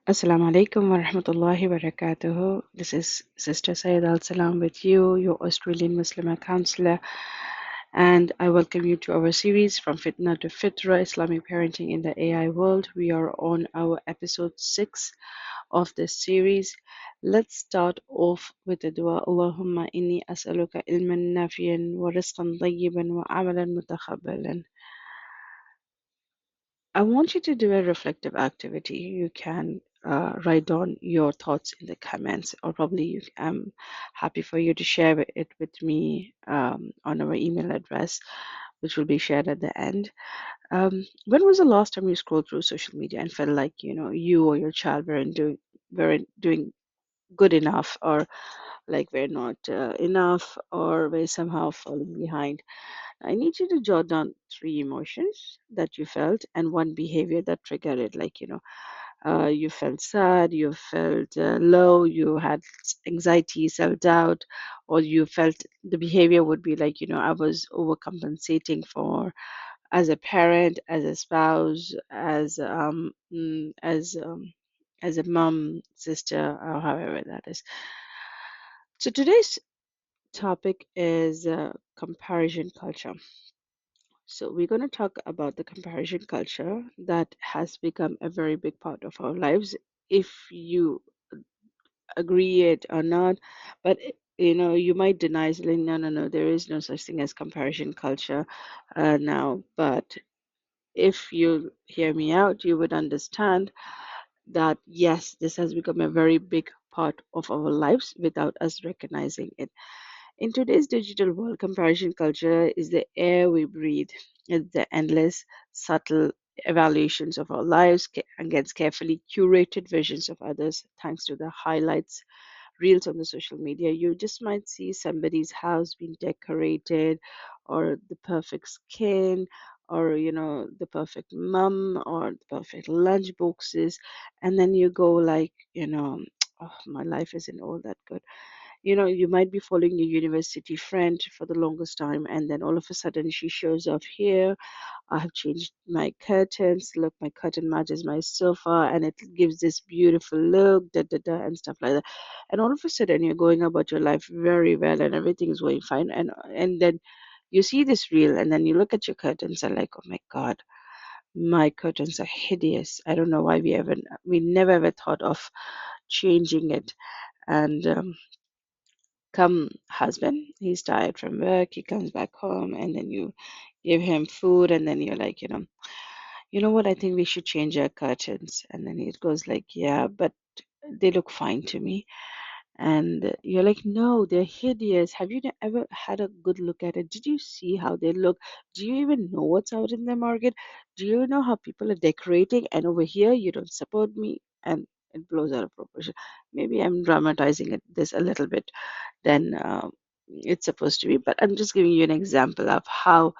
Assalamu Alaikum wa rahmatullahi wa barakatuh. This is Sister Sayyida Al Salaam with you, your Australian Muslimah Counselor, and I welcome you to our series From Fitna to Fitrah Islamic Parenting in the AI World. We are on our episode 6 of this series. Let's start off with the dua. Allahumma inni as'aluka ilman nafiyan wa rizqan tayyiban wa amalan mutakhabbalan. I want you to do a reflective activity. You can write down your thoughts in the comments, or probably I'm happy for you to share it with me on our email address, which will be shared at the end. When was the last time you scrolled through social media and felt like you or your child weren't doing good enough, or like we're not enough, or we're somehow falling behind? I need you to jot down three emotions that you felt and one behavior that triggered it. Like, you felt sad, you felt low, you had anxiety, self doubt, or you felt the behavior would be like, I was overcompensating for as a parent, as a spouse, as a mom, sister, or however that is. So today's topic is comparison culture. So, we're going to talk about the comparison culture that has become a very big part of our lives, if you agree it or not. But you might deny, saying, no, no, no, there is no such thing as comparison culture now. But if you hear me out, you would understand that yes, this has become a very big part of our lives without us recognizing it. In today's digital world, comparison culture is the air we breathe. It's the endless, subtle evaluations of our lives against carefully curated visions of others, thanks to the highlights reels on the social media. You just might see somebody's house being decorated, or the perfect skin, or the perfect mum, or the perfect lunch boxes, and then you go like, oh, my life isn't all that good. You might be following your university friend for the longest time, and then all of a sudden she shows up here. I have changed my curtains. Look, my curtain matches my sofa, and it gives this beautiful look, da da da, and stuff like that. And all of a sudden, you're going about your life very well, and everything is going fine. And then you see this reel, and then you look at your curtains, and like, oh my God, my curtains are hideous. I don't know why we never ever thought of changing it. And come husband, he's tired from work, he comes back home, and then you give him food, and then you're like, what, I think we should change our curtains. And then he goes like, yeah, but they look fine to me. And you're like, no, they're hideous. Have you ever had a good look at it? Did you see how they look? Do you even know what's out in the market? Do you know how people are decorating? And over here, you don't support me. And it blows out of proportion. Maybe I'm dramatizing this a little bit than it's supposed to be, but I'm just giving you an example of how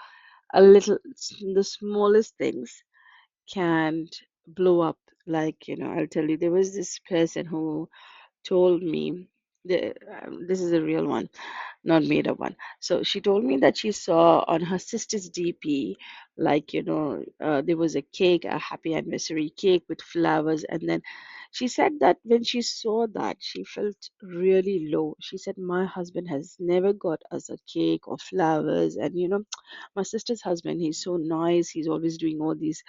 the smallest things can blow up. Like, I'll tell you, there was this person who told me, this is a real one, not made up one. So she told me that she saw on her sister's DP, like, there was a cake, a happy anniversary cake with flowers. And then she said that when she saw that, she felt really low. She said, my husband has never got us a cake or flowers. And, my sister's husband, he's so nice. He's always doing all these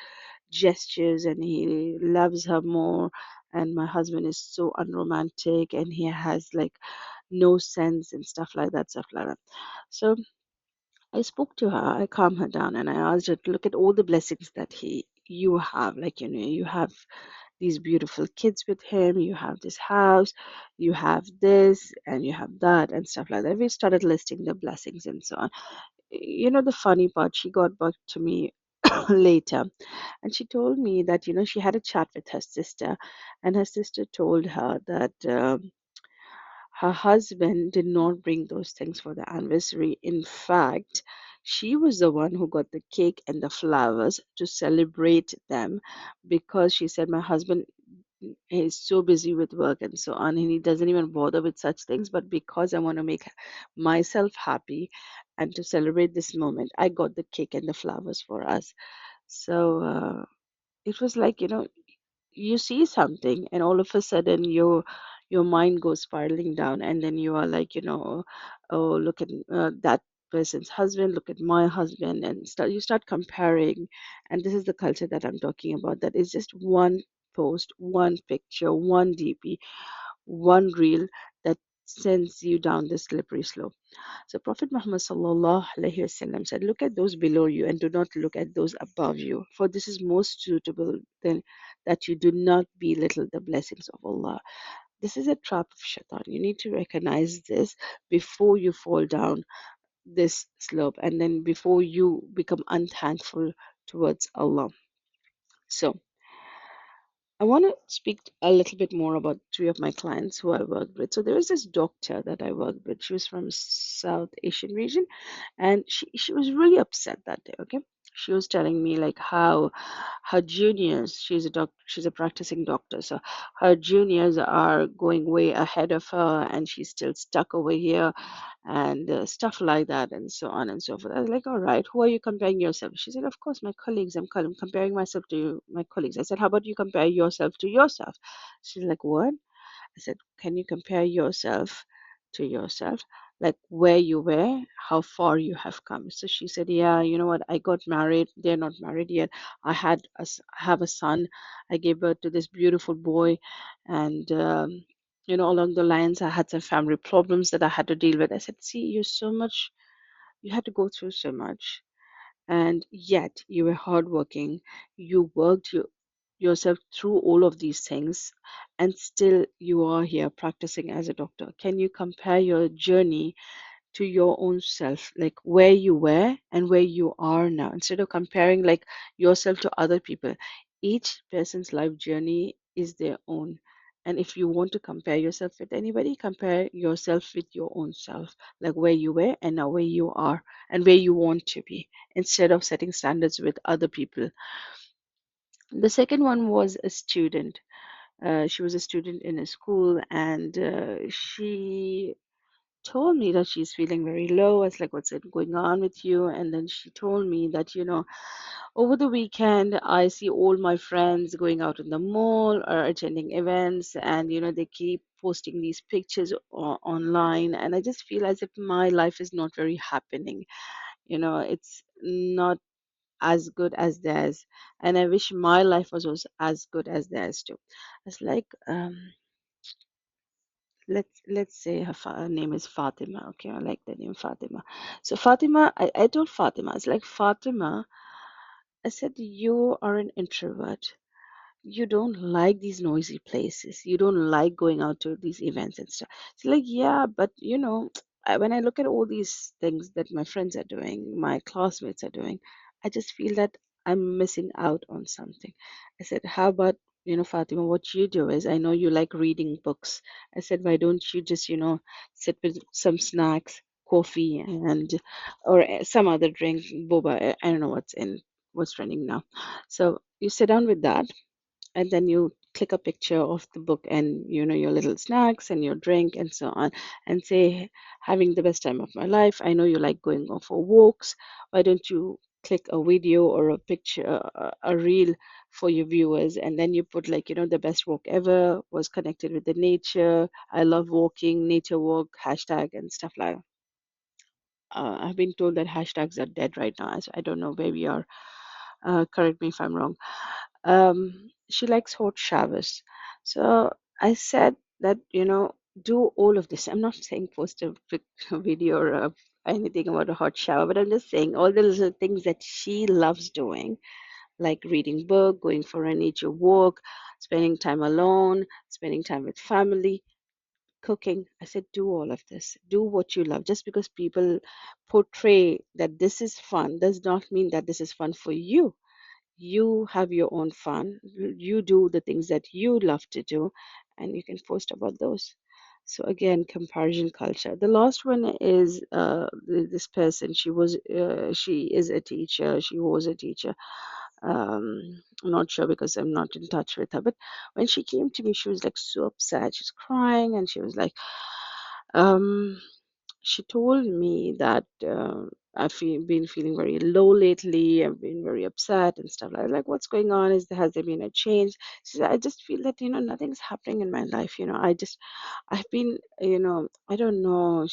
gestures, and he loves her more. And my husband is so unromantic, and he has like no sense and stuff like that. So I spoke to her, I calmed her down, and I asked her to look at all the blessings that you have. Like, you have these beautiful kids with him, you have this house, you have this, and you have that, and stuff like that. We started listing the blessings and so on. The funny part, she got back to me later, and she told me that she had a chat with her sister, and her sister told her that her husband did not bring those things for the anniversary. In fact, she was the one who got the cake and the flowers to celebrate them, because she said, my husband is so busy with work and so on, and he doesn't even bother with such things. But because I want to make myself happy and to celebrate this moment, I got the cake and the flowers for us. So it was like, you see something and all of a sudden your mind goes spiraling down, and then you are like, oh, look at that person's husband, look at my husband, and you start comparing. And this is the culture that I'm talking about, that is just one post, one picture, one DP, one reel that sends you down this slippery slope. So Prophet Muhammad sallallahu alaihi wasallam said, "Look at those below you and do not look at those above you, for this is most suitable than that you do not belittle the blessings of Allah." This is a trap of Shaitan. You need to recognize this before you fall down this slope, and then before you become unthankful towards Allah. So I want to speak a little bit more about three of my clients who I worked with. So there was this doctor that I worked with. She was from South Asian region, and she was really upset that day. Okay, she was telling me like how her juniors. She's a practicing doctor, so her juniors are going way ahead of her, and she's still stuck over here, and stuff like that, and so on and so forth. I was like, all right, who are you comparing yourself? She said, of course, my colleagues. I'm comparing myself to my colleagues. I said, how about you compare yourself to yourself? She's like, what? I said, can you compare yourself to yourself? Like where you were, how far you have come. So she said, yeah, you know what? I got married. They're not married yet. I have a son. I gave birth to this beautiful boy, and along the lines, I had some family problems that I had to deal with. I said, see, you had to go through so much, and yet you were hardworking. You worked yourself through all of these things, and still you are here practicing as a doctor. Can you compare your journey to your own self, like where you were and where you are now, instead of comparing like yourself to other people? Each person's life journey is their own. And if you want to compare yourself with anybody, compare yourself with your own self, like where you were and now where you are and where you want to be, instead of setting standards with other people. The second one was a student. She was a student in a school, and she told me that she's feeling very low. I was like, what's it going on with you? And then she told me that, over the weekend, I see all my friends going out in the mall or attending events, and, they keep posting these pictures online. And I just feel as if my life is not very happening. It's not as good as theirs. And I wish my life was also as good as theirs too. It's like, let's say her name is Fatima. Okay, I like the name Fatima. So Fatima, I told Fatima, it's like, Fatima, I said, you are an introvert. You don't like these noisy places. You don't like going out to these events and stuff. It's like, yeah, but when I look at all these things that my friends are doing, my classmates are doing, I just feel that I'm missing out on something. I said, how about, Fatima, what you do is, I know you like reading books. I said, why don't you just, sit with some snacks, coffee, and or some other drink, boba. I don't know what's trending now. So you sit down with that, and then you click a picture of the book and your little snacks and your drink and so on, and say, having the best time of my life. I know you like going on for walks. Why don't you click a video or a picture, a reel for your viewers, and then you put like, the best walk ever, was connected with the nature. I love walking, nature walk, hashtag and stuff like that. I've been told that hashtags are dead right now, so I don't know where we are. Correct me if I'm wrong. She likes hot showers. So I said that, do all of this. I'm not saying post a video or anything about a hot shower, but I'm just saying all the little things that she loves doing, like reading book, going for a nature walk, spending time alone, spending time with family, cooking. I said, do all of this. Do what you love. Just because people portray that this is fun does not mean that this is fun for you. You have your own fun. You do the things that you love to do, and you can post about those. So again, comparison culture. The last one is this person. She is a teacher. She was a teacher. I'm not sure because I'm not in touch with her. But when she came to me, she was like so upset. She's crying, and she was like, um, she told me that. been feeling very low lately. I've been very upset and stuff like, what's going on? Has there been a change? She said, I just feel that, nothing's happening in my life. I've been, I don't know.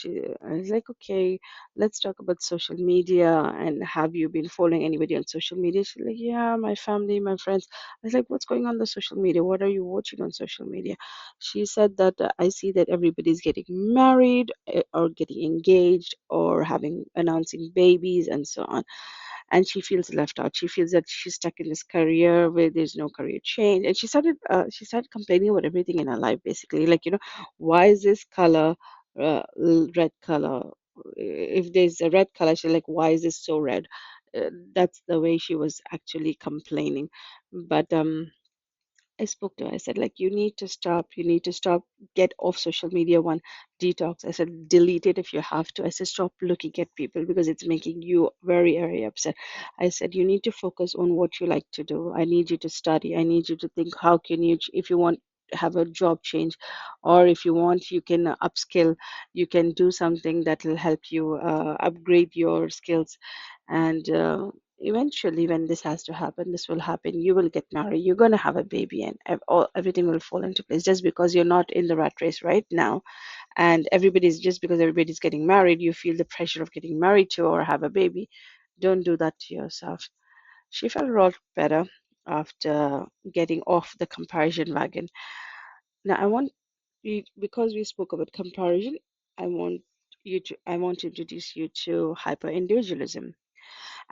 I was like, okay, let's talk about social media. And have you been following anybody on social media? She's like, yeah, my family, my friends. I was like, what's going on the social media? What are you watching on social media? She said that I see that everybody's getting married or getting engaged or having announcing babies and so on, and she feels left out. She feels that she's stuck in this career where there's no career change, and she started complaining about everything in her life, basically, like, why is this color red color? If there's a red color, she's like, why is this so red? That's the way she was actually complaining. But I spoke to her. I said, like, you need to stop. You need to stop. Get off social media. One, detox. I said, delete it if you have to. I said, stop looking at people because it's making you very, very upset. I said, you need to focus on what you like to do. I need you to study. I need you to think, how can you, if you want, have a job change, or if you want, you can upskill. You can do something that will help you upgrade your skills. And eventually, when this has to happen, this will happen. You will get married, you're going to have a baby, and everything will fall into place. Just because you're not in the rat race right now, and because everybody's getting married, you feel the pressure of getting married to or have a baby. Don't do that to yourself. She felt a lot better after getting off the comparison wagon. Now, because we spoke about comparison, I want to introduce you to hyper individualism.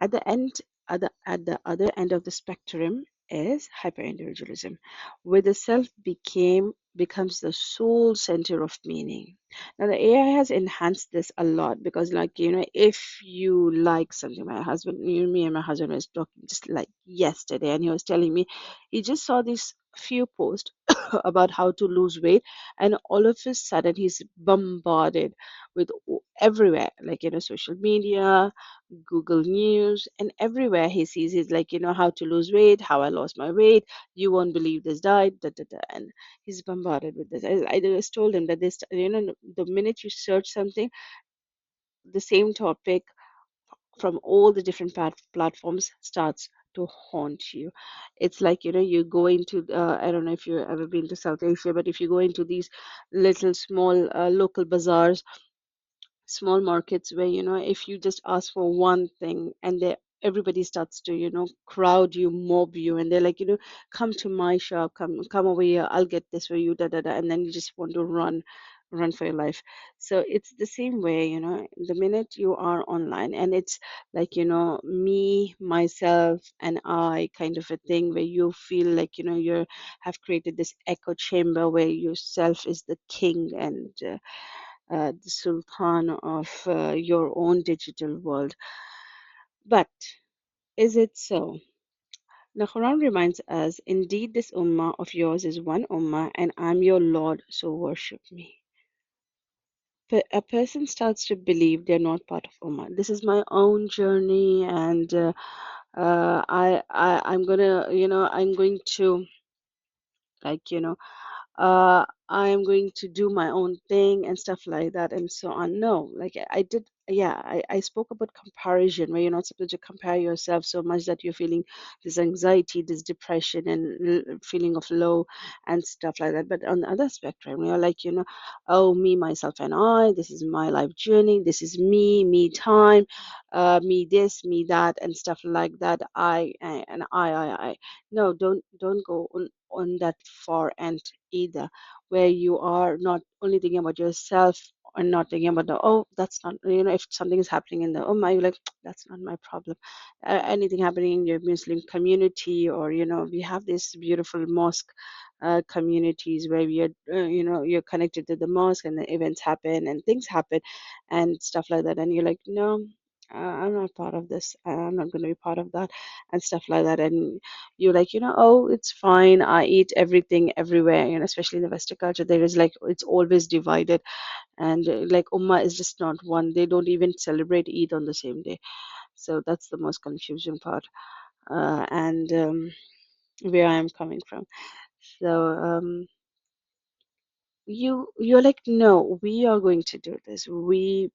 At the end, at the other end of the spectrum is hyperindividualism, where the self becomes the sole center of meaning. Now, the AI has enhanced this a lot because, like, if you like something, me and my husband was talking just like yesterday, and he was telling me he just saw these few posts about how to lose weight, and all of a sudden he's bombarded with everywhere, like, social media, Google News, and everywhere he sees is like, how to lose weight, how I lost my weight, you won't believe this diet, da, da, da. And he's bombarded with this. I just told him that this, the minute you search something, the same topic from all the different platforms starts to haunt you. It's like, you go into, I don't know if you've ever been to South Asia, but if you go into these little small local bazaars, small markets where, if you just ask for one thing, and everybody starts to, crowd you, mob you, and they're like, come to my shop, come over here, I'll get this for you, da da da, and then you just want to run for your life. So it's the same way, the minute you are online, and it's like, me, myself, and I kind of a thing, where you feel like, you have created this echo chamber where yourself is the king, and the sultan of your own digital world. But is it so? The Quran reminds us, indeed, this ummah of yours is one ummah, and I'm your Lord, so worship me. A person starts to believe they're not part of ummah. This is my own journey, and I'm going to, like, I'm going to do my own thing and stuff like that and so on. No, like I did, yeah, I spoke about comparison, where you're not supposed to compare yourself so much that you're feeling this anxiety, this depression, and feeling of low and stuff like that. But on the other spectrum, you're like, oh, me, myself, and I, this is my life journey, this is me time, me this, me that, and stuff like that. And I. No, don't go on that far end either, where you are not only thinking about yourself and not thinking about the, oh, that's not, if something is happening in the ummah, you're like, that's not my problem. Anything happening in your Muslim community, or, we have this beautiful mosque communities where we are, you're connected to the mosque, and the events happen and things happen and stuff like that. And you're like, no, I'm not part of this. I'm not going to be part of that and stuff like that. And you're like, oh, it's fine. I eat everything everywhere, especially in the Western culture. There is like, it's always divided. And like, Ummah is just not one. They don't even celebrate Eid on the same day. So that's the most confusing part. And where I am coming from. So you're like, no, we are going to do this. We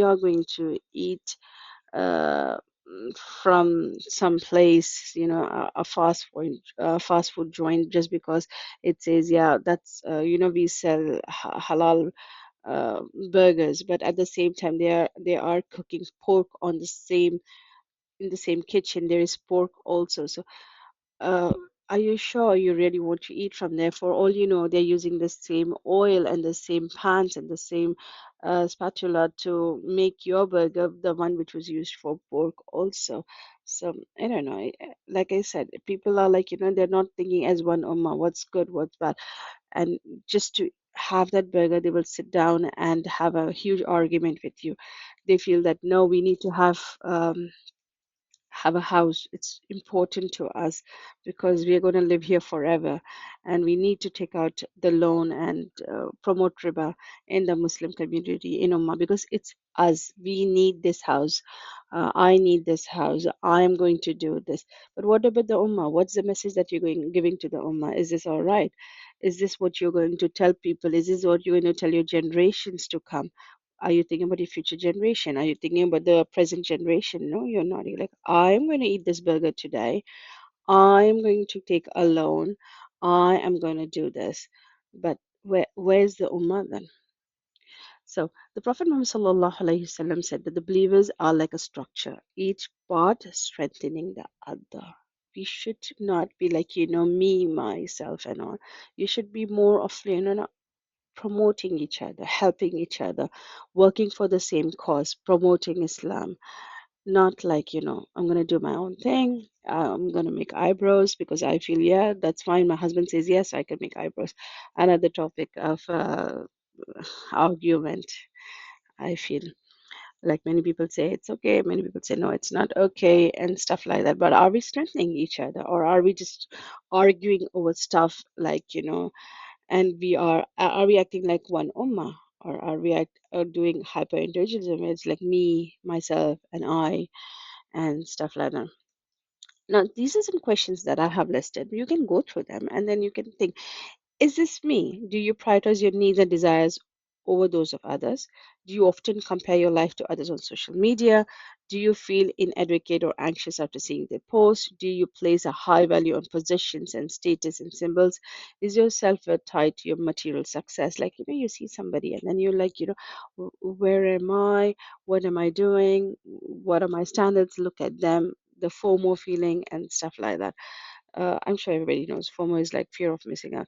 are going to eat uh, from some place, a fast food joint, just because it says, yeah, that's we sell halal uh, burgers, but at the same time they are cooking pork on the same in the same kitchen. There is pork also. So uh, are you sure you really want to eat from there? For all you know, they're using the same oil and the same pans and the same spatula to make your burger, the one which was used for pork also. So I don't know. Like I said, people are like, they're not thinking as one ummah, what's good, what's bad. And just to have that burger, they will sit down and have a huge argument with you. They feel that no, we need to have a house. It's important to us because we are going to live here forever, and we need to take out the loan and promote riba in the Muslim community in Ummah because it's us. We need this house. I need this house. I am going to do this. But what about the Ummah? What's the message that you're giving to the Ummah? Is this all right? Is this what you're going to tell people? Is this what you're going to tell your generations to come? Are you thinking about your future generation? Are you thinking about the present generation? No, you're not. You're like, I'm going to eat this burger today. I'm going to take a loan. I am going to do this. But where's the ummah then? So the Prophet Muhammad sallallahu alaihi wasallam said that the believers are like a structure, each part strengthening the other. We should not be like, me, myself, and all. You should be more of, promoting each other, helping each other, working for the same cause, promoting Islam. Not like, I'm going to do my own thing. I'm going to make eyebrows because I feel, yeah, that's fine. My husband says, yes, I can make eyebrows. Another topic of argument, I feel. Like many people say it's okay, many people say no, it's not okay, and stuff like that. But are we strengthening each other, or are we just arguing over stuff like, and are we acting like one ummah, or are we doing hyper individualism? It's like me, myself, and I, and stuff like that. Now these are some questions that I have listed. You can go through them and then you can think, is this me? Do you prioritize your needs and desires over those of others? Do you often compare your life to others on social media? Do you feel inadequate or anxious after seeing their posts? Do you place a high value on positions and status and symbols? Is your self-worth tied to your material success? Like, you see somebody and then you're like, where am I? What am I doing? What are my standards? Look at them. The FOMO feeling and stuff like that. I'm sure everybody knows FOMO is like fear of missing out.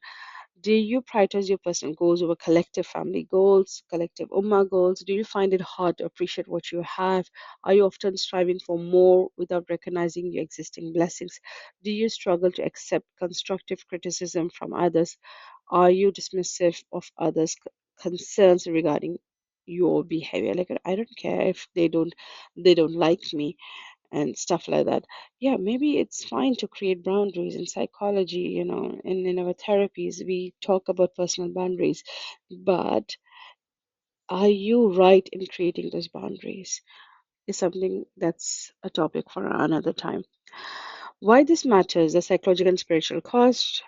Do you prioritize your personal goals over collective family goals, collective ummah goals? Do you find it hard to appreciate what you have? Are you often striving for more without recognizing your existing blessings? Do you struggle to accept constructive criticism from others? Are you dismissive of others' concerns regarding your behavior? Like, I don't care if they don't like me and stuff like that. Yeah, maybe it's fine to create boundaries in psychology, in our therapies, we talk about personal boundaries. But are you right in creating those boundaries? Is something that's a topic for another time. Why this matters, the psychological and spiritual cost.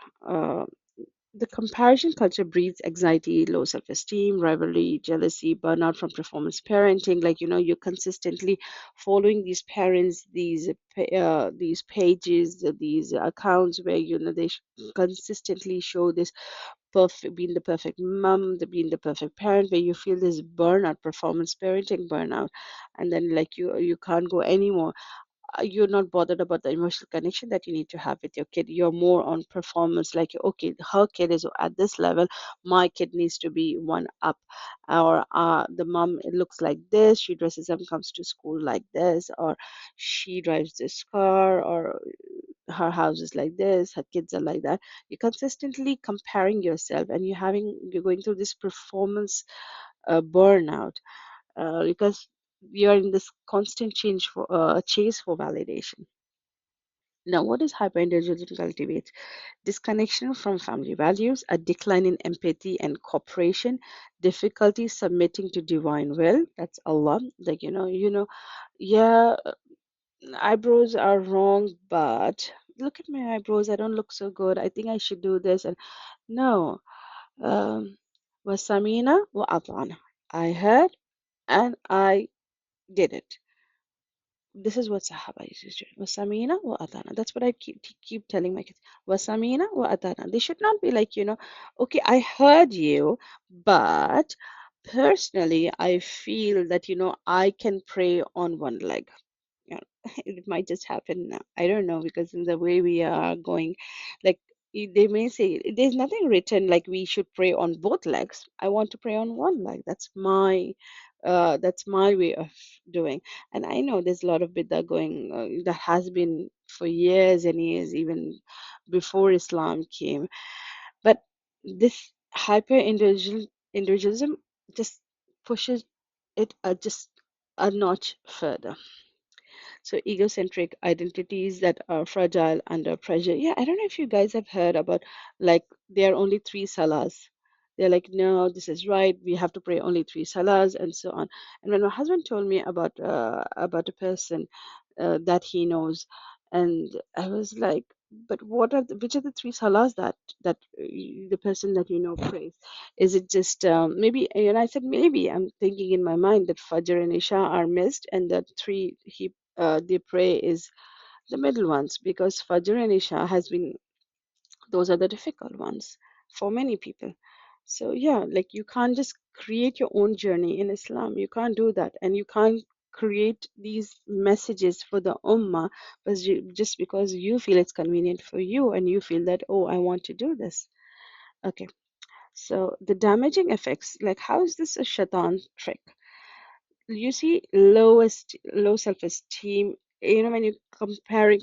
The comparison culture breeds anxiety, low self esteem, rivalry, jealousy, burnout from performance parenting. Like, you're consistently following these parents, these pages, these accounts where, they consistently show this perfect, being the perfect mom, being the perfect parent, where you feel this burnout, performance parenting burnout. And then, like, you can't go anymore. You're not bothered about the emotional connection that you need to have with your kid. You're more on performance, like, okay, her kid is at this level, my kid needs to be one up. Or the mom, it looks like this, she dresses up, comes to school like this, or she drives this car, or her house is like this, her kids are like that. You're consistently comparing yourself, and you're going through this performance burnout, because we are in this constant chase for validation. Now, what does hyperindividualism cultivate? Disconnection from family values, a decline in empathy and cooperation, difficulty submitting to divine will. That's Allah. Like, yeah, eyebrows are wrong, but look at my eyebrows. I don't look so good. I think I should do this. And no, um, wasamina wa atana. I heard and I did it. this is what Sahaba used to do. Wasamina wa atana. That's what I keep telling my kids. Wasamina wa atana. They should not be like, okay, I heard you, but personally, I feel that, I can pray on one leg. Yeah, it might just happen now. I don't know, because in the way we are going, like, they may say there's nothing written like we should pray on both legs. I want to pray on one leg. That's my way of doing. And I know there's a lot of bid'ah going, that has been for years and years, even before Islam came. But this individualism just pushes it just a notch further. So egocentric identities that are fragile under pressure. Yeah, I don't know if you guys have heard about, like, there are only three salahs. They're like, no, this is right. We have to pray only three salahs and so on. And when my husband told me about a person that he knows, and I was like, but which are the three salahs that the person that prays? Is it just maybe? And I said maybe. I'm thinking in my mind that Fajr and Isha are missed, and that three they pray is the middle ones, because Fajr and Isha has been, those are the difficult ones for many people. So yeah, like, you can't just create your own journey in Islam. You can't do that, and you can't create these messages for the ummah, but just because you feel it's convenient for you, and you feel that, oh, I want to do this. Okay, so the damaging effects, like, how is this a shaitan trick? You see, low self-esteem, when you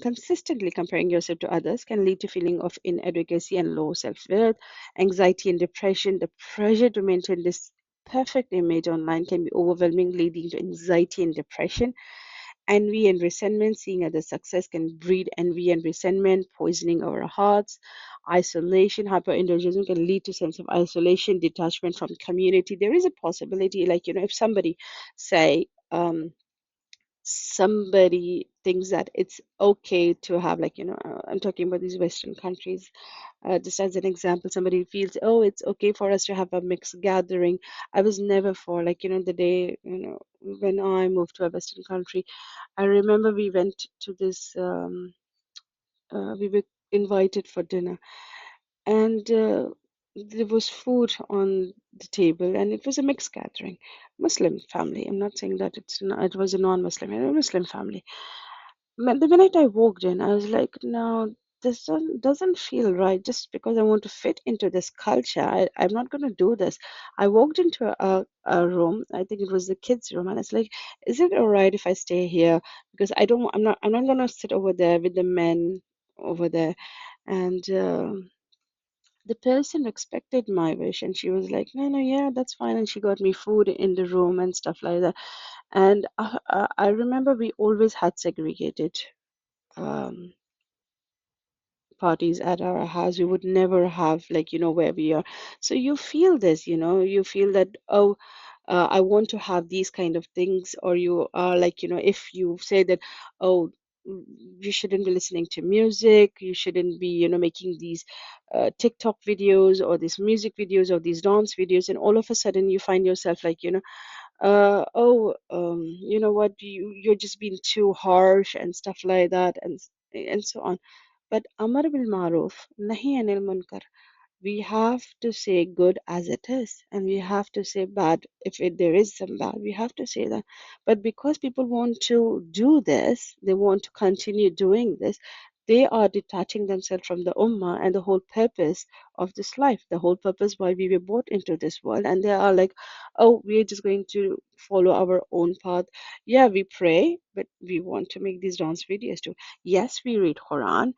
consistently comparing yourself to others, can lead to feeling of inadequacy and low self-worth. Anxiety and depression, the pressure to maintain this perfect image online can be overwhelming, leading to anxiety and depression. Envy and resentment, seeing others' success can breed envy and resentment, poisoning our hearts. Isolation, hyperindividualism can lead to sense of isolation, detachment from community. There is a possibility, like, if somebody say, somebody thinks that it's okay to have, like, I'm talking about these Western countries, just as an example, somebody feels, oh, it's okay for us to have a mixed gathering. I was never for, like, the day, when I moved to a Western country, I remember we went to this, we were invited for dinner, and there was food on the table, and it was a mixed gathering, Muslim family. I'm not saying that it was a non-Muslim, a Muslim family. The minute I walked in, I was like, no, this doesn't feel right. Just because I want to fit into this culture, I'm not going to do this. I walked into a room, I think it was the kids' room, and it's like, is it all right if I stay here? Because I'm not going to sit over there with the men over there. And the person respected my wish, and she was like, no, no, yeah, that's fine. And she got me food in the room and stuff like that. And I remember we always had segregated um, parties at our house. We would never have, like, where we are. So you feel this, you feel that, oh, I want to have these kind of things. Or you are like, if you say that, oh, you shouldn't be listening to music, you shouldn't be, making these TikTok videos or these music videos or these dance videos, and all of a sudden you find yourself like, you know what, you're just being too harsh and stuff like that, and so on. But Amar bil Maruf, Nahi Anil Munkar, we have to say good as it is, and we have to say bad if there is some bad. We have to say that. But because people want to do this, they want to continue doing this, they are detaching themselves from the ummah and the whole purpose of this life, the whole purpose why we were brought into this world. And they are like, oh, we're just going to follow our own path. Yeah, we pray, but we want to make these dance videos too. Yes, we read Quran,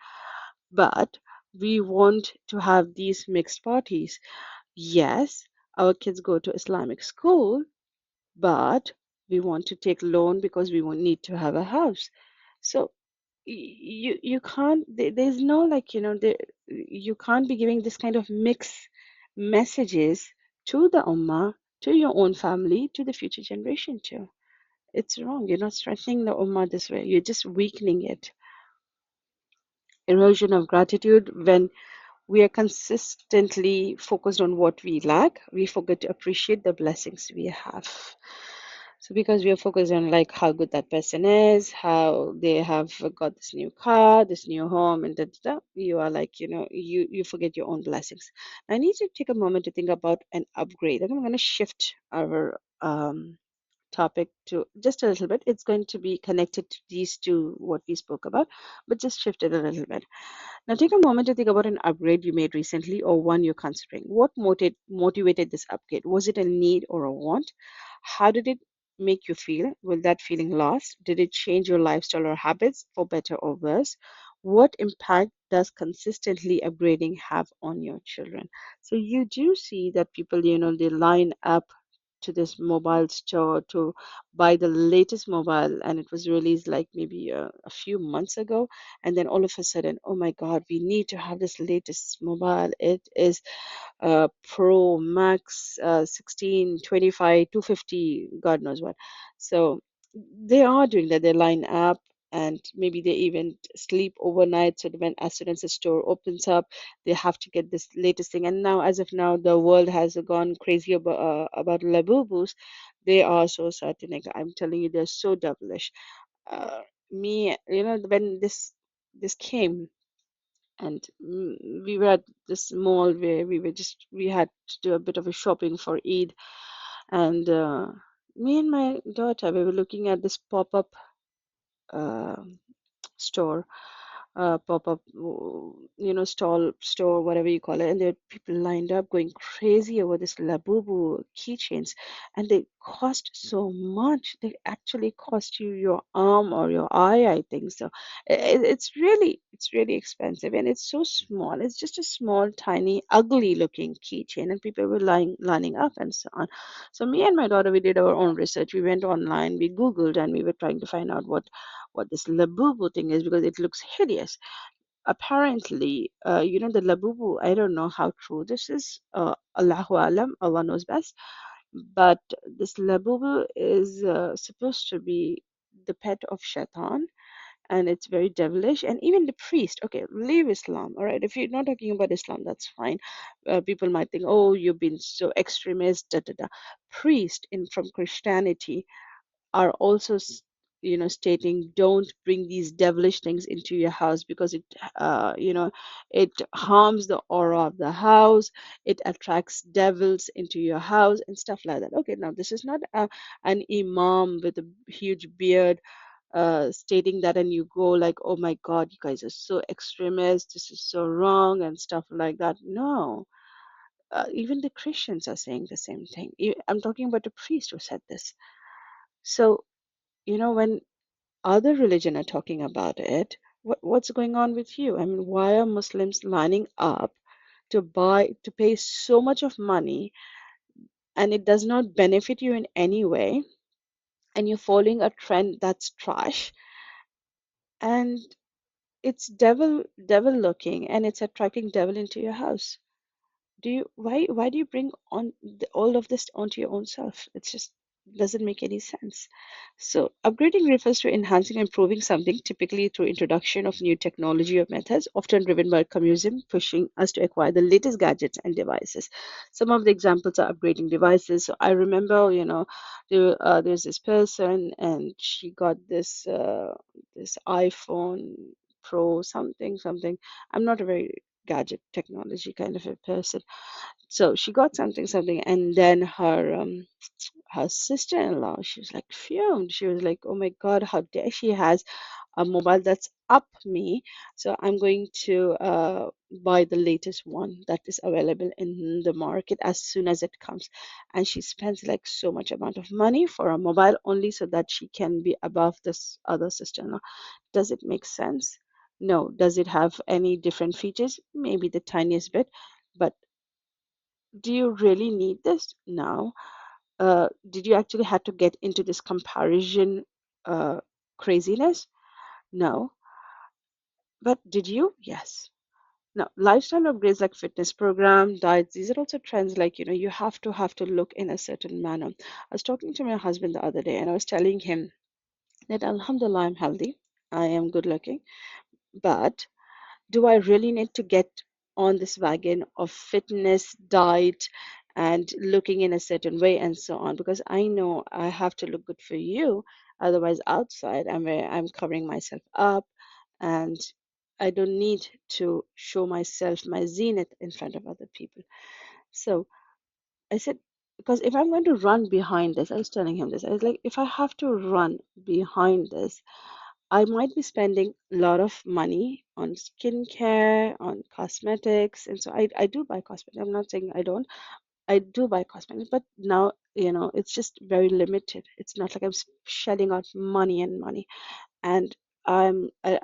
but we want to have these mixed parties. Yes, our kids go to Islamic school, but we want to take loan because we won't need to have a house. So you can't, there's no, like, you can't be giving this kind of mixed messages to the ummah, to your own family, to the future generation too. It's wrong. You're not strengthening the ummah this way. You're just weakening it. Erosion of gratitude, when we are consistently focused on what we lack, we forget to appreciate the blessings we have. So because we are focused on like how good that person is, how they have got this new car, this new home, and da, da, da, you are like, you forget your own blessings. I need to take a moment to think about an upgrade, and I'm going to shift our topic to just a little bit. It's going to be connected to these two, what we spoke about, but just shift it a little bit. Now, take a moment to think about an upgrade you made recently or one you're considering. What motivated this upgrade? Was it a need or a want? How did it make you feel? Will that feeling last? Did it change your lifestyle or habits for better or worse? What impact does consistently upgrading have on your children? So you do see that people, they line up to this mobile store to buy the latest mobile, and it was released like maybe a few months ago, and then all of a sudden, oh my god, we need to have this latest mobile. It is Pro Max, 16, 25, 250, God knows what. So they are doing that. They line up, and maybe they even sleep overnight. So that when as soon as the store opens up, they have to get this latest thing. And now, as of now, the world has gone crazy about Labubus. They are so satanic. I'm telling you, they're so devilish. Uh, when this came, and we were at this mall where we had to do a bit of a shopping for Eid, and me and my daughter, we were looking at this pop-up uh, store, pop-up, stall, store, whatever you call it, and there are people lined up going crazy over this Labubu keychains, and they cost so much. They actually cost you your arm or your eye, I think so. It's really expensive, and it's so small. It's just a small, tiny, ugly-looking keychain, and people were lining up and so on. So me and my daughter, we did our own research. We went online, we Googled, and we were trying to find out what this Labubu thing is because it looks hideous. Apparently, the Labubu, I don't know how true this is. Allahu Alam, Allah knows best. But this Labubu is supposed to be the pet of Shaitan, and it's very devilish. And even the priest, okay, leave Islam, all right? If you're not talking about Islam, that's fine. People might think, oh, you've been so extremist, da da da. Priest in from Christianity are also stating don't bring these devilish things into your house because it harms the aura of the house, it attracts devils into your house and stuff like that. Okay, now this is not an imam with a huge beard stating that, and you go like, oh my god, you guys are so extremist, this is so wrong and stuff like that. No, even the Christians are saying the same thing. I'm talking about a priest who said this. So when other religion are talking about it, what's going on with you? I mean, why are Muslims lining up to pay so much of money, and it does not benefit you in any way, and you're following a trend that's trash, and it's devil looking, and it's attracting devil into your house. Why do you bring on all of this onto your own self? It just doesn't make any sense. So upgrading refers to enhancing and improving something, typically through introduction of new technology or methods, often driven by communism, pushing us to acquire the latest gadgets and devices. Some of the examples are upgrading devices. So I remember, there's this person, and she got this iPhone Pro something something. I'm not a very gadget technology kind of a person. So she got something, and then her sister-in-law, she was like fumed. She was like, oh my god, how dare she has a mobile that's up me. So I'm going to buy the latest one that is available in the market as soon as it comes. And she spends like so much amount of money for a mobile only so that she can be above this other sister-in-law. Does it make sense? No. Does it have any different features? Maybe the tiniest bit. But do you really need this? No. Did you actually have to get into this comparison craziness? No. But did you? Yes. Now, lifestyle upgrades like fitness program, diets, these are also trends like, you have to look in a certain manner. I was talking to my husband the other day, and I was telling him that Alhamdulillah, I'm healthy. I am good looking. But do I really need to get on this wagon of fitness, diet, and looking in a certain way and so on, because I know I have to look good for you. Otherwise, outside, I'm covering myself up, and I don't need to show myself, my zenith, in front of other people. So I said, because if I'm going to run behind this, I was telling him this, I was like, if I have to run behind this, I might be spending a lot of money on skincare, on cosmetics. And so I do buy cosmetics. I'm not saying I don't. I do buy cosmetics, but now, it's just very limited. It's not like I'm shelling out money and money. And I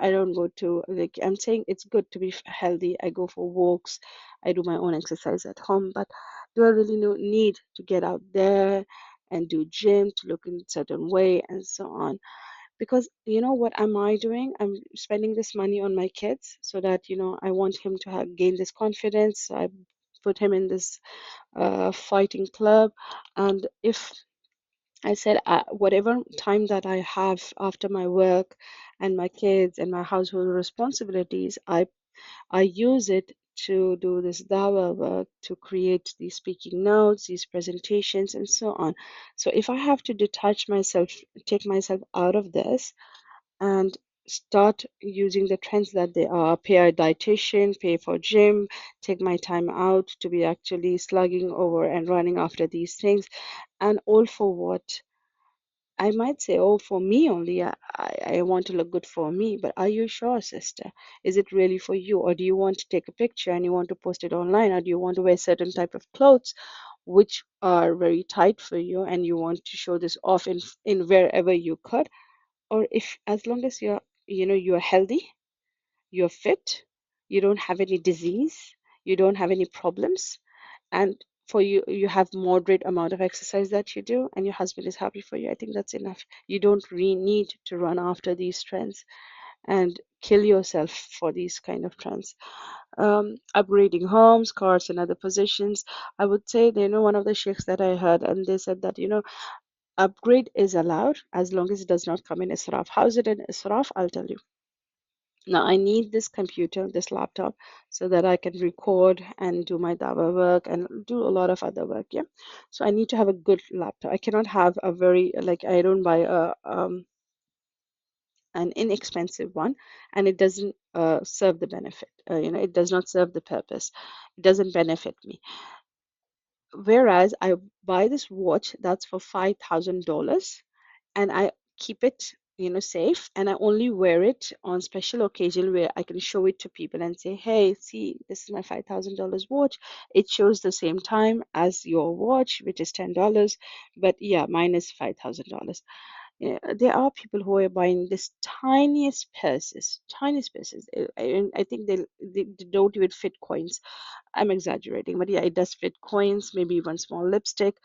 don't go to, like, I'm saying it's good to be healthy. I go for walks. I do my own exercise at home, but do I really need to get out there and do gym to look in a certain way and so on? Because what am I doing? I'm spending this money on my kids so that I want him to gain this confidence. So I put him in this fighting club, and if I said, whatever time that I have after my work and my kids and my household responsibilities, I use it to do this dawah work, to create these speaking notes, these presentations, and so on. So if I have to detach myself, take myself out of this, and start using the trends that they are, pay a dietitian, pay for gym, take my time out to be actually slugging over and running after these things, and all for what? I might say, oh, for me only, I want to look good for me. But are you sure, sister? Is it really for you? Or do you want to take a picture and you want to post it online? Or do you want to wear certain type of clothes which are very tight for you and you want to show this off in wherever you could? Or if, as long as you're healthy, you're fit, you don't have any disease, you don't have any problems, and for you have moderate amount of exercise that you do, and your husband is happy for you, I think that's enough. You don't really need to run after these trends and kill yourself for these kind of trends. Upgrading homes, cars, and other possessions, I would say, one of the sheikhs that I heard, and they said that upgrade is allowed as long as it does not come in israf. How is it in israf? I'll tell you. Now I need this computer, this laptop, so that I can record and do my dava work and do a lot of other work. Yeah. So I need to have a good laptop. I cannot have a very, like, I don't buy an inexpensive one, and it doesn't serve the benefit. It does not serve the purpose. It doesn't benefit me. Whereas I buy this watch that's for $5,000, and I keep it, safe, and I only wear it on special occasion where I can show it to people and say, hey, see, this is my $5,000 watch. It shows the same time as your watch, which is $10, but yeah, mine is $5,000. Yeah, there are people who are buying this tiniest purses. I think they don't even fit coins. I'm exaggerating, but yeah, it does fit coins, maybe one small lipstick.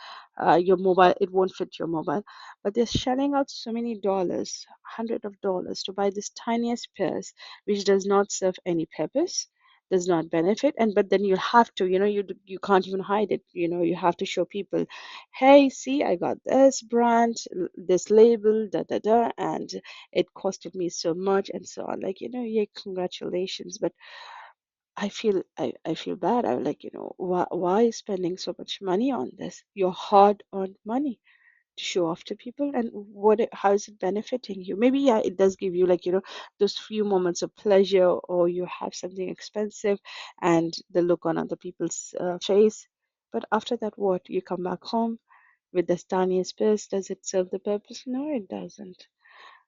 Your mobile, it won't fit your mobile. But they're shelling out so many dollars, hundreds of dollars, to buy this tiniest purse, which does not serve any purpose, does not benefit. And but then you have to, you can't even hide it. You have to show people, hey, see, I got this brand, this label, da da da, and it costed me so much, and so on. Like, yeah, congratulations, but I feel bad. I'm like, why spending so much money on this? Your hard-earned money to show off to people, and how is it benefiting you? Maybe, yeah, it does give you, like, those few moments of pleasure, or you have something expensive and the look on other people's face. But after that, what? You come back home with the tiniest purse. Does it serve the purpose? No, it doesn't.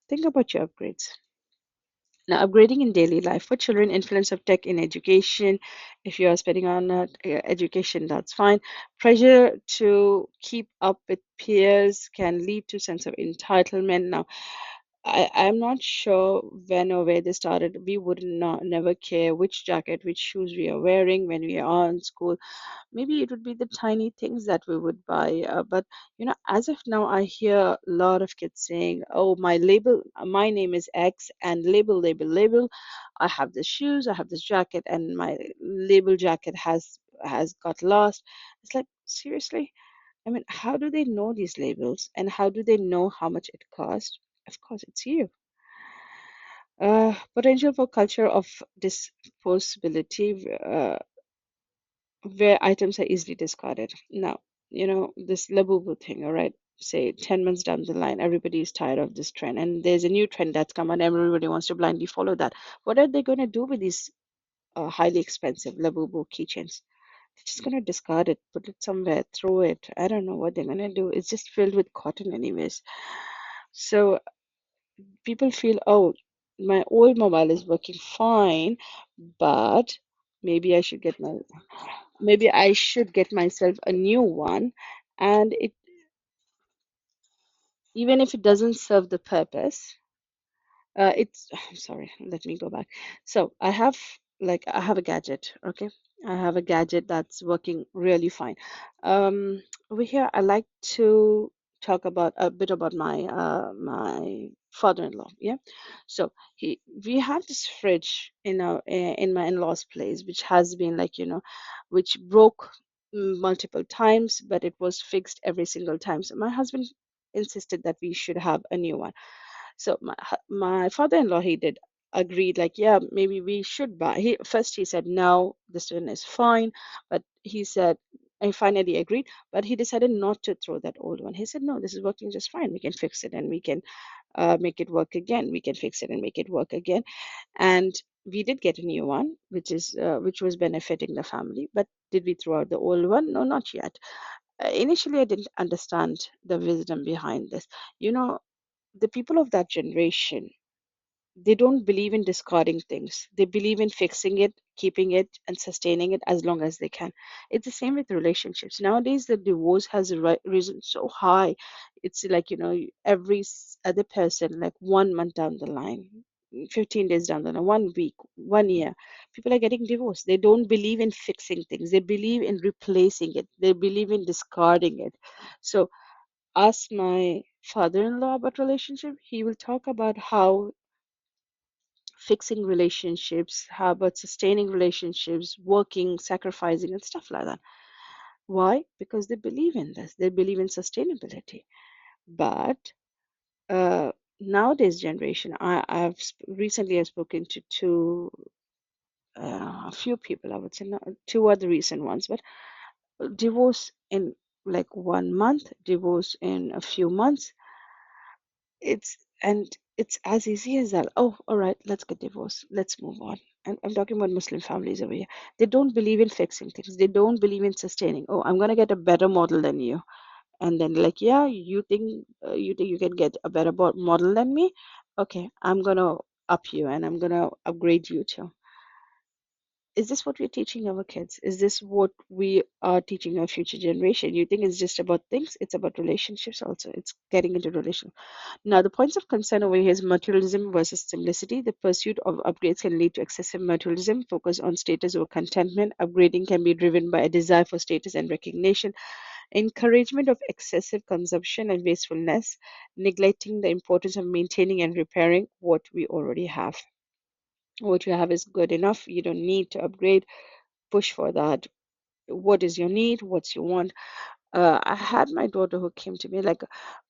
Think about your upgrades. Now, upgrading in daily life for children, influence of tech in education. If you are spending on education, that's fine. Pressure to keep up with peers can lead to sense of entitlement. Now, I'm not sure when or where they started. We would not never care which jacket, which shoes we are wearing when we are in school. Maybe it would be the tiny things that we would buy. But as of now, I hear a lot of kids saying, "Oh, my name is X, and label. I have the shoes, I have this jacket, and my label jacket has got lost." It's like, seriously? I mean, how do they know these labels, and how do they know how much it costs? Of course, it's you. Potential for culture of disposability. where items are easily discarded. Now, this labubu thing, all right, say 10 months down the line, everybody is tired of this trend, and there's a new trend that's come and everybody wants to blindly follow that. What are they going to do with these highly expensive labubu keychains? They're just going to discard it, put it somewhere, throw it. I don't know what they're going to do. It's just filled with cotton, anyways. So people feel, oh, my old mobile is working fine, but maybe I should get myself a new one, and it, even if it doesn't serve the purpose, it's I'm sorry, let me go back. So I have a gadget, okay? I have a gadget that's working really fine. Over here I like to talk about a bit about my father-in-law, yeah? So we have this fridge in my in-laws' place, which has been which broke multiple times, but it was fixed every single time. So my husband insisted that we should have a new one. So my father-in-law, he did agreed, like, yeah, maybe we should buy. He said no, this one is fine, but he said, I finally agreed, but he decided not to throw that old one. He said, no, this is working just fine. We can fix it and we can make it work again. We can fix it and make it work again. And we did get a new one, which was benefiting the family. But did we throw out the old one? No, not yet. Initially, I didn't understand the wisdom behind this. You know, the people of that generation, they don't believe in discarding things. They believe in fixing it, keeping it, and sustaining it as long as they can. It's the same with relationships. Nowadays, the divorce has risen so high. It's like, every other person, like 1 month down the line, 15 days down the line, 1 week, 1 year, people are getting divorced. They don't believe in fixing things. They believe in replacing it. They believe in discarding it. So ask my father-in-law about relationship, he will talk about how fixing relationships, how about sustaining relationships, working, sacrificing, and stuff like that. Why? Because they believe in this. They believe in sustainability. But nowadays generation, recently I've spoken to a few people. I would say not, two are the recent ones, but divorce in like 1 month, divorce in a few months. It's as easy as that. Oh, all right, let's get divorced. Let's move on. And I'm talking about Muslim families over here. They don't believe in fixing things. They don't believe in sustaining. Oh, I'm gonna get a better model than you. And then like, yeah, you think you can get a better model than me? Okay, I'm gonna up you and I'm gonna upgrade you too. Is this what we're teaching our kids? Is this what we are teaching our future generation? You think it's just about things? It's about relationships also. It's getting into relationships. Now, the points of concern over here is materialism versus simplicity. The pursuit of upgrades can lead to excessive materialism, focus on status over contentment. Upgrading can be driven by a desire for status and recognition, encouragement of excessive consumption and wastefulness, neglecting the importance of maintaining and repairing what we already have. What you have is good enough. You don't need to upgrade. Push for that. What is your need? What's your want? I had my daughter who came to me like,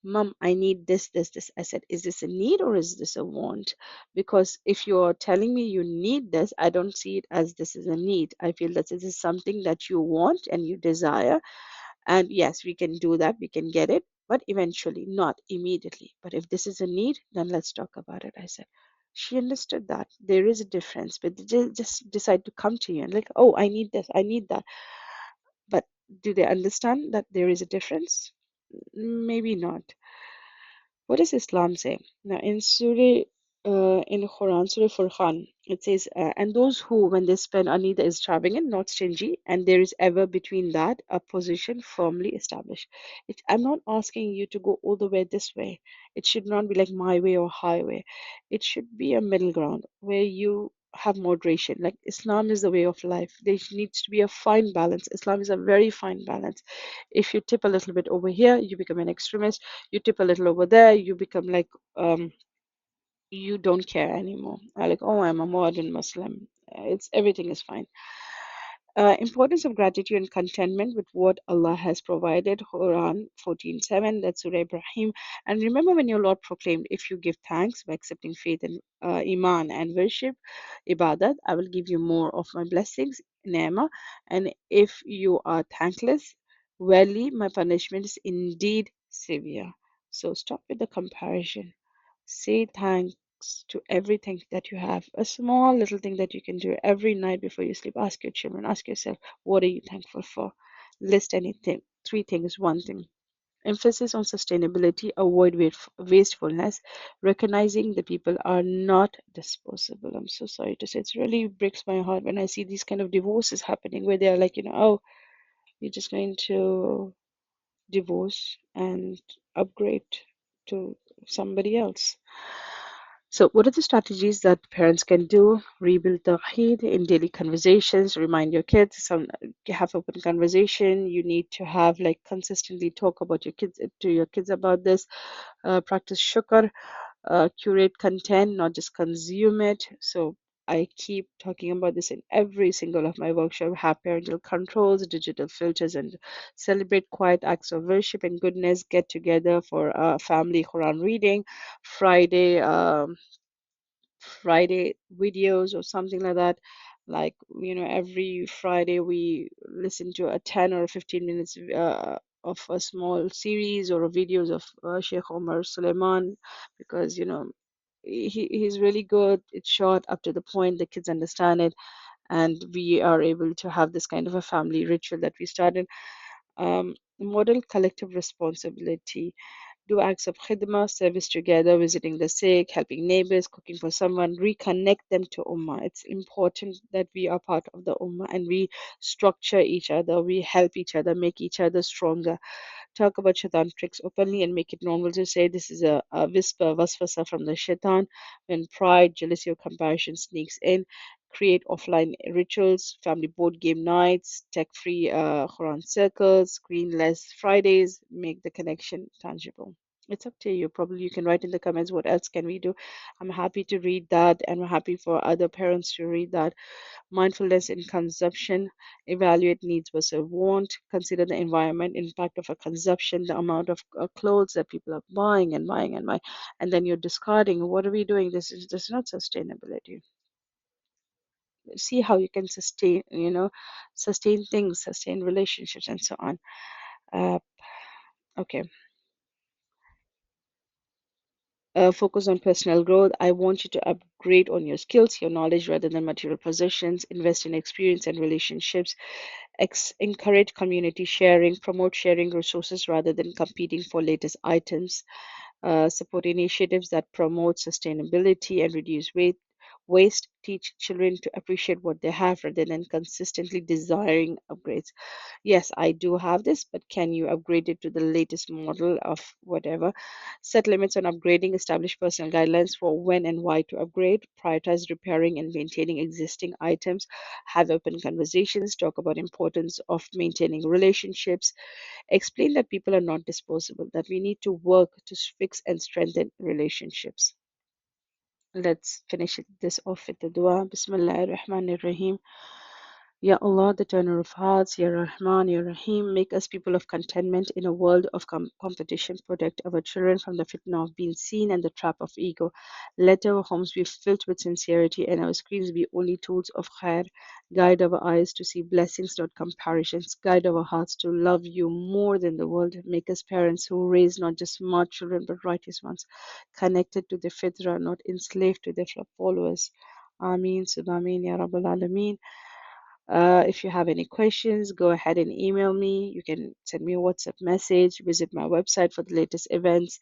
Mom, I need this, this, this. I said, is this a need or is this a want? Because if you're telling me you need this, I don't see it as this is a need. I feel that this is something that you want and you desire. And yes, we can do that, we can get it, but eventually, not immediately. But if this is a need, then let's talk about it. I said, she understood that there is a difference, but they just decide to come to you and like, oh, I need this, I need that. But do they understand that there is a difference? Maybe not. What does Islam say? Now, in Quran, Surah Furqan, it says, and those who, when they spend, are neither extravagant, not stingy, and there is ever between that a position firmly established. I'm not asking you to go all the way this way. It should not be like my way or highway. It should be a middle ground where you have moderation. Like Islam is the way of life. There needs to be a fine balance. Islam is a very fine balance. If you tip a little bit over here, you become an extremist. You tip a little over there, you become like you don't care anymore. Like, oh, I'm a modern Muslim. It's everything is fine. Importance of gratitude and contentment with what Allah has provided. Quran 14:7. That's Surah Ibrahim. And remember when your Lord proclaimed, if you give thanks by accepting faith and iman and worship, ibadat, I will give you more of my blessings. ni'mah, and if you are thankless, verily my punishment is indeed severe. So stop with the comparison. Say thanks to everything that you have. A small little thing that you can do every night before you sleep. Ask your children, ask yourself, what are you thankful for? List anything, three things, one thing. Emphasis on sustainability, avoid wastefulness, recognizing the people are not disposable. I'm so sorry to say, it really breaks my heart when I see these kind of divorces happening where they're like, oh, you're just going to divorce and upgrade to somebody else. So, what are the strategies that parents can do? Rebuild tawheed in daily conversations. Remind your kids. Have open conversation. You need to have like consistently talk about your kids to your kids about this. Practice shukr. Curate content, not just consume it. So I keep talking about this in every single of my workshop. Have parental controls, digital filters, and celebrate quiet acts of worship and goodness. Get together for family Quran reading. Friday. Friday videos or something like that. Like, every Friday we listen to a 10 or 15 minutes of a small series or videos of Sheikh Omar Suleiman, because, he's really good. It's short, up to the point, the kids understand it, and we are able to have this kind of a family ritual that we started. Model collective responsibility. Do acts of khidmah, service together, visiting the sick, helping neighbors, cooking for someone, reconnect them to Ummah. It's important that we are part of the Ummah and we structure each other, we help each other, make each other stronger. Talk about Shaitan tricks openly and make it normal to say this is a whisper, waswasa from the Shaitan. When pride, jealousy, or comparison sneaks in, create offline rituals, family board game nights, tech-free Quran circles, screenless Fridays, make the connection tangible. It's up to you. Probably you can write in the comments what else can we do. I'm happy to read that, and I'm happy for other parents to read that. Mindfulness in consumption, evaluate needs versus want, consider the environment impact of a consumption, the amount of clothes that people are buying and buying and buying, and then you're discarding. What are we doing? This is not sustainability. See how you can sustain things, sustain relationships, and so on. Uh, okay. Focus on personal growth. I want you to upgrade on your skills, your knowledge rather than material possessions. Invest in experience and relationships. Encourage community sharing. Promote sharing resources rather than competing for latest items. Support initiatives that promote sustainability and reduce waste. Teach children to appreciate what they have rather than consistently desiring upgrades. Yes, I do have this, but can you upgrade it to the latest model of whatever? Set limits on upgrading, establish personal guidelines for when and why to upgrade, prioritize repairing and maintaining existing items, have open conversations, talk about importance of maintaining relationships, explain that people are not disposable, that we need to work to fix and strengthen relationships. Let's finish this off with the dua. Bismillah ar-Rahman ar-Rahim. Ya Allah, the turner of hearts, Ya Rahman, Ya Rahim, make us people of contentment in a world of competition. Protect our children from the fitna of being seen and the trap of ego. Let our homes be filled with sincerity and our screens be only tools of khair. Guide our eyes to see blessings, not comparisons. Guide our hearts to love you more than the world. Make us parents who raise not just smart children but righteous ones, connected to the fitrah, not enslaved to their followers. Ameen, Subhameen, Ya Rabbal Alameen. If you have any questions, go ahead and email me. You can send me a WhatsApp message, visit my website for the latest events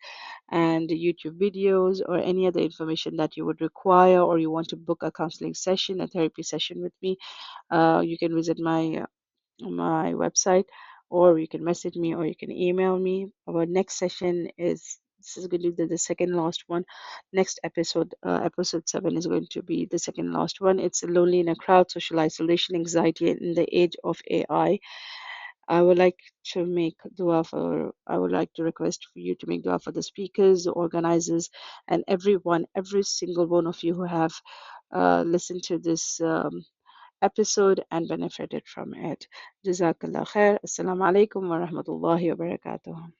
and YouTube videos, or any other information that you would require, or you want to book a counseling session, a therapy session with me. You can visit my website, or you can message me, or you can email me. Our next session is this is going to be the second last one. Next episode, episode 7, is going to be the second last one. It's lonely in a crowd, social isolation, anxiety in the age of AI. I would like to make dua for, I would like to request for you to make dua for the speakers, the organizers, and everyone, every single one of you who have listened to this episode and benefited from it. Jazakallah khair. Assalamu alaikum wa rahmatullahi wa barakatuh.